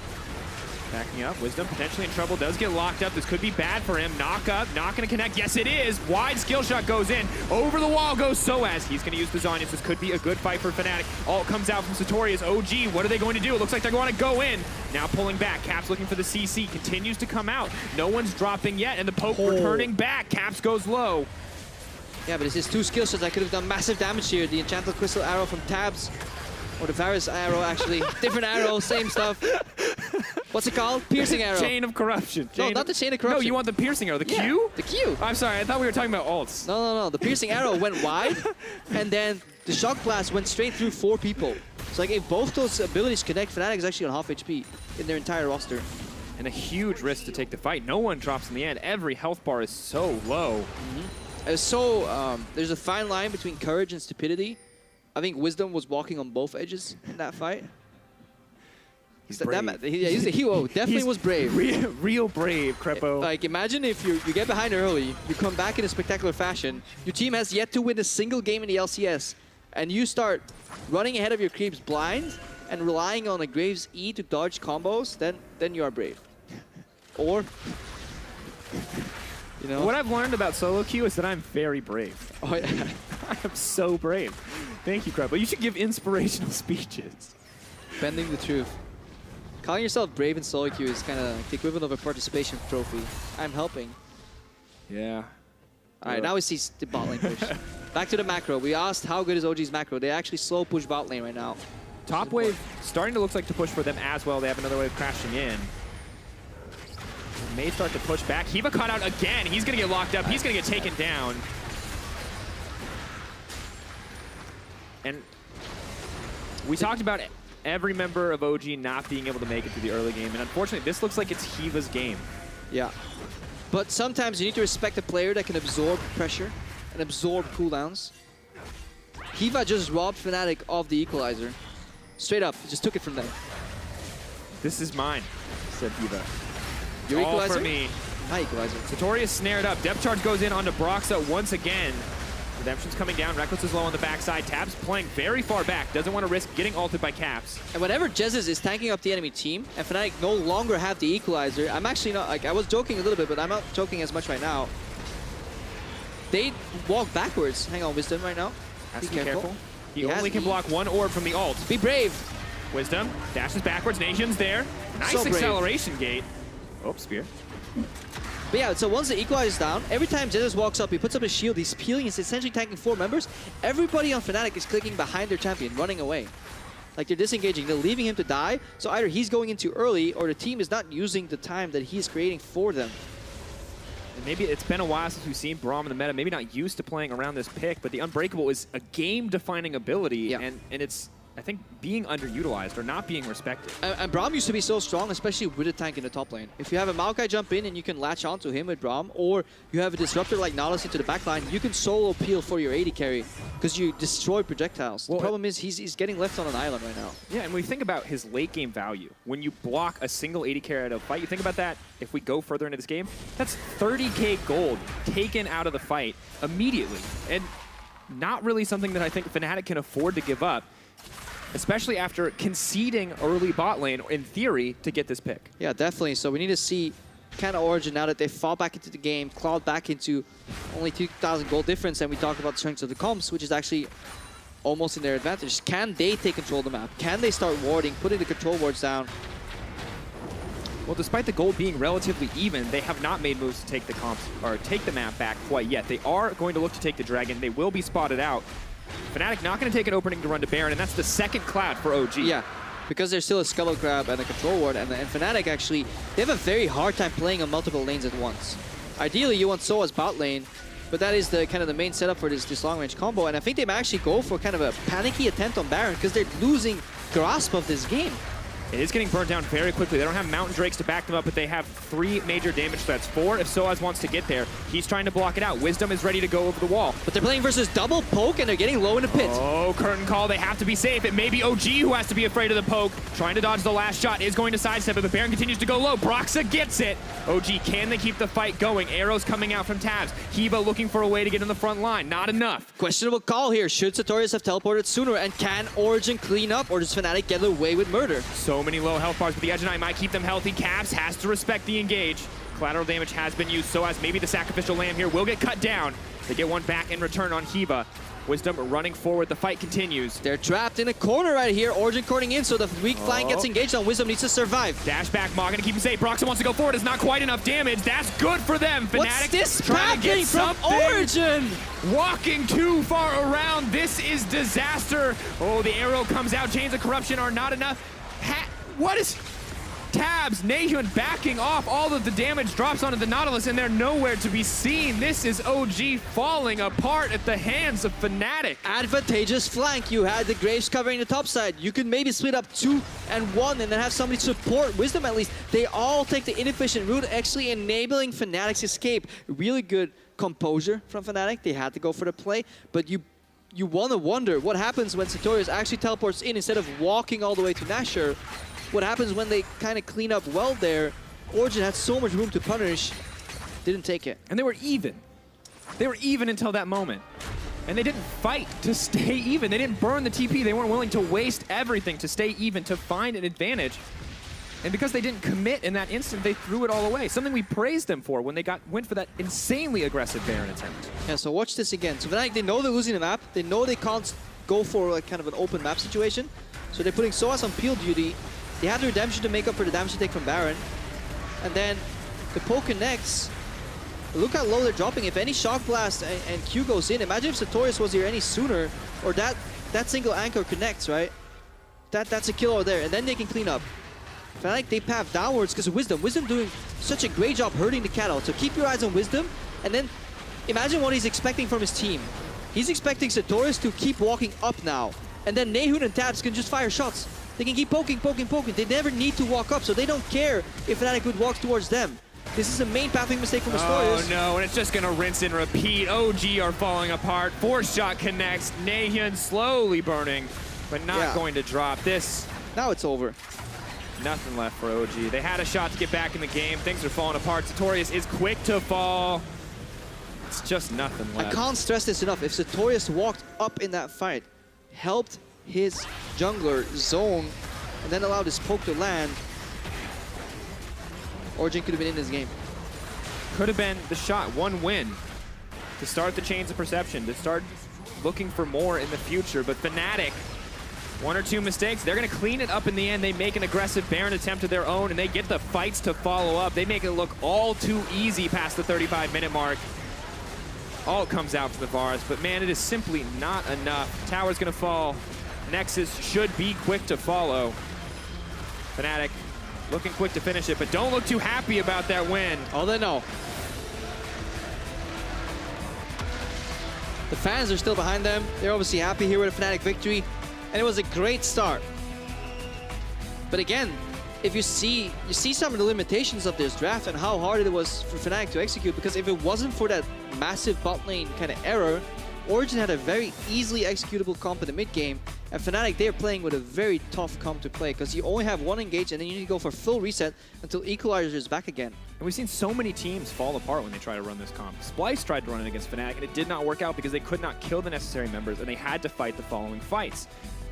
Backing up, Wisdom potentially in trouble, does get locked up. This could be bad for him. Knock up, not going to connect. Yes, it is. Wide skill shot goes in. Over the wall goes sOAZ. He's going to use Bazanias. This could be a good fight for Fnatic. Ult comes out from Satorius. OG, what are they going to do? It looks like they're going to go in. Now pulling back. Caps looking for the CC. Continues to come out. No one's dropping yet, and the poke returning back. Caps goes low. Yeah, but it's his 2 skill shots that could have done massive damage here. The Enchanted Crystal Arrow from Tabzz. Or the Varus arrow, actually. Different arrow, same stuff. What's it called? Piercing arrow. Chain of corruption. No, not the chain of corruption. No, you want the piercing arrow. The Q? The Q. I'm sorry, I thought we were talking about ults. No. The piercing arrow went wide, and then the shock blast went straight through 4 people. So like, if both those abilities connect, Fnatic is actually on half HP in their entire roster. And a huge risk to take the fight. No one drops in the end. Every health bar is so low. There's a fine line between courage and stupidity. I think Wisdom was walking on both edges in that fight. He's brave. He's a hero. Definitely was brave. Real brave, Krepo. Like, imagine if you get behind early, you come back in a spectacular fashion, your team has yet to win a single game in the LCS, and you start running ahead of your creeps blind and relying on a Graves E to dodge combos, then you are brave. Or, you know. What I've learned about solo queue is that I'm very brave. Oh, yeah. I am so brave. Thank you, Krepo. You should give inspirational speeches. Bending the truth. Calling yourself brave in solo queue is kind of like the equivalent of a participation trophy. I'm helping. Yeah. All right, now we see the bot lane push. Back to the macro. We asked how good is OG's macro. They actually slow push bot lane right now. Top wave starting to look like to push for them as well. They have another wave crashing in. May start to push back. Hiiva caught out again. He's going to get locked up. He's going to get taken down. And we talked about every member of OG not being able to make it through the early game. And unfortunately, this looks like it's Hiiva's game. Yeah. But sometimes you need to respect a player that can absorb pressure and absorb cooldowns. Hiiva just robbed Fnatic of the equalizer. Straight up, just took it from them. This is mine, said Hiiva. Your All equalizer? for me. My equalizer. Satorius snared up. Depth charge goes in onto Broxah once again. Redemption's coming down. Rekkles is low on the backside. Tabzz playing very far back. Doesn't want to risk getting ulted by Caps. And whenever Jesiz is tanking up the enemy team, and Fnatic no longer have the equalizer, I'm actually not, like, I was joking a little bit, but I'm not joking as much right now. They walk backwards. Hang on, Wisdom right now. Has to be careful. He only can E. block one orb from the ult. Be brave. Wisdom dashes backwards. NaeHyun's there. Nice So brave. acceleration gate. Oh, spear. But yeah, so once the equalizer is down, every time Jesiz walks up, he puts up his shield, he's peeling, he's essentially tanking 4 members. Everybody on Fnatic is clicking behind their champion, running away. Like, they're disengaging, they're leaving him to die. So either he's going in too early, or the team is not using the time that he's creating for them. And maybe it's been a while since we've seen Braum in the meta. Maybe not used to playing around this pick, but the Unbreakable is a game-defining ability, and it's, I think, being underutilized or not being respected. And Braum used to be so strong, especially with a tank in the top lane. If you have a Maokai jump in and you can latch onto him with Braum, or you have a disruptor like Nautilus into the backline, you can solo peel for your AD carry because you destroy projectiles. Well, the problem is he's getting left on an island right now. Yeah, and when we think about his late game value, when you block a single AD carry out of a fight, you think about that, if we go further into this game, that's 30k gold taken out of the fight immediately. And not really something that I think Fnatic can afford to give up, especially after conceding early bot lane, in theory, to get this pick. Yeah, definitely. So we need to see kind of Origen now that they fall back into the game, clawed back into only 2,000 gold difference, and we talk about the strengths of the comps, which is actually almost in their advantage. Can they take control of the map? Can they start warding, putting the control wards down? Well, despite the gold being relatively even, they have not made moves to take the comps or take the map back quite yet. They are going to look to take the dragon. They will be spotted out. Fnatic not going to take an opening to run to Baron, and that's the second cloud for OG. Yeah, because there's still a Scuttle Crab and a Control Ward, and Fnatic actually, they have a very hard time playing on multiple lanes at once. Ideally, you want sOAZ bot lane, but that is the kind of the main setup for this long-range combo, and I think they might actually go for kind of a panicky attempt on Baron because they're losing grasp of this game. It is getting burnt down very quickly. They don't have Mountain Drakes to back them up, but they have 3 major damage threats. 4 if sOAZ wants to get there. He's trying to block it out. Wisdom is ready to go over the wall. But they're playing versus double poke, and they're getting low in the pit. Oh, curtain call. They have to be safe. It may be OG who has to be afraid of the poke. Trying to dodge the last shot. Is going to sidestep it, but Baron continues to go low. Broxah gets it. OG, can they keep the fight going? Arrows coming out from Tabzz. Hiiva looking for a way to get in the front line. Not enough. Questionable call here. Should Satorius have teleported sooner? And can Origen clean up, or does Fnatic get away with murder? So many low health bars. The Edge Knight might keep them healthy. Caps has to respect the engage. Collateral damage has been used, so as maybe the sacrificial lamb here will get cut down. They get one back in return on Hiiva. Wisdom running forward. The fight continues. They're trapped in a corner right here. Origen cornering in, so the weak flank gets engaged on. Wisdom needs to survive. Dash back, Maw gonna keep him safe. Broxah wants to go forward. It's not quite enough damage. That's good for them. Fnatic What's this trying to get from Origen? Walking too far around. This is disaster. Oh, the arrow comes out. Chains of corruption are not enough. What is... Tabzz, NaeHyun backing off. All of the damage drops onto the Nautilus, and they're nowhere to be seen. This is OG falling apart at the hands of Fnatic. Advantageous flank. You had the Graves covering the top side. You could maybe split up 2 and 1 and then have somebody support Wisdom at least. They all take the inefficient route, actually enabling Fnatic's escape. Really good composure from Fnatic. They had to go for the play, but you want to wonder what happens when Satorius actually teleports in instead of walking all the way to Nashor. What happens when they kind of clean up well there? Origen had so much room to punish, didn't take it. And they were even. They were even until that moment. And they didn't fight to stay even. They didn't burn the TP. They weren't willing to waste everything to stay even, to find an advantage. And because they didn't commit in that instant, they threw it all away. Something we praised them for when they went for that insanely aggressive Baron attempt. Yeah, so watch this again. So Fnatic, they know they're losing the map. They know they can't go for like kind of an open map situation. So they're putting sOAZ on peel duty. They had the redemption to make up for the damage they take from Baron. And then the poke connects. Look how low they're dropping. If any Shock Blast and Q goes in, imagine if Satorius was here any sooner, or that single anchor connects, right? That's a kill over there, and then they can clean up. Fnatic, they path downwards because of Wisdom. Wisdom doing such a great job hurting the cattle. So keep your eyes on Wisdom, and then imagine what he's expecting from his team. He's expecting Satorius to keep walking up now, and then NaeHyun and Tabzz can just fire shots. They can keep poking. They never need to walk up, so they don't care if Fnatic would walk towards them. This is a main pathing mistake from Satorius. Oh no, and it's just gonna rinse and repeat. OG are falling apart. Force shot connects. NaeHyun slowly burning, but not going to drop this. Now it's over. Nothing left for OG. They had a shot to get back in the game. Things are falling apart. Satorius is quick to fall. It's just nothing left. I can't stress this enough. If Satorius walked up in that fight, helped his jungler zone, and then allowed his poke to land, Origen could have been in this game. Could have been the shot, one win to start the chains of perception, to start looking for more in the future. But Fnatic, 1 or 2 mistakes, they're going to clean it up in the end. They make an aggressive Baron attempt of their own, and they get the fights to follow up. They make it look all too easy past the 35-minute mark. All comes out for the Varus, but man, it is simply not enough. Tower's going to fall. Nexus should be quick to follow. Fnatic looking quick to finish it, but don't look too happy about that win. Oh, they know. The fans are still behind them. They're obviously happy here with a Fnatic victory. And it was a great start. But again, if you see some of the limitations of this draft and how hard it was for Fnatic to execute, because if it wasn't for that massive bot lane kind of error, Origen had a very easily executable comp in the mid game, and Fnatic, they're playing with a very tough comp to play because you only have one engage and then you need to go for full reset until Equalizer is back again. And we've seen so many teams fall apart when they try to run this comp. Splyce tried to run it against Fnatic and it did not work out because they could not kill the necessary members and they had to fight the following fights.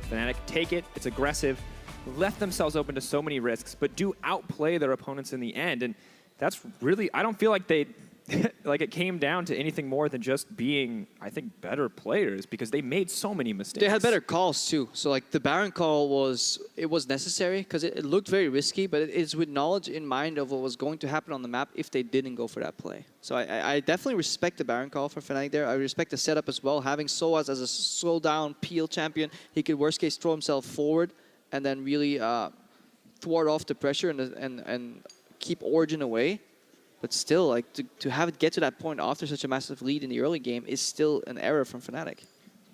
Fnatic take it, it's aggressive, left themselves open to so many risks, but do outplay their opponents in the end. And that's really, I don't feel like they, like it came down to anything more than just being, I think, better players because they made so many mistakes. They had better calls too. So like the Baron call was necessary because it looked very risky, but it's with knowledge in mind of what was going to happen on the map if they didn't go for that play. So I definitely respect the Baron call for Fnatic there. I respect the setup as well. Having sOAZ as a slow down peel champion, he could worst case throw himself forward and then really thwart off the pressure and keep Origen away. But still, like to have it get to that point after such a massive lead in the early game is still an error from Fnatic.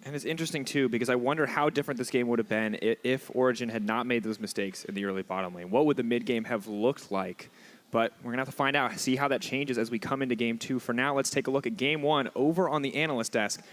And it's interesting too, because I wonder how different this game would have been if Origen had not made those mistakes in the early bottom lane. What would the mid game have looked like? But we're going to have to find out, see how that changes as we come into game 2. For now, let's take a look at game 1 over on the analyst desk.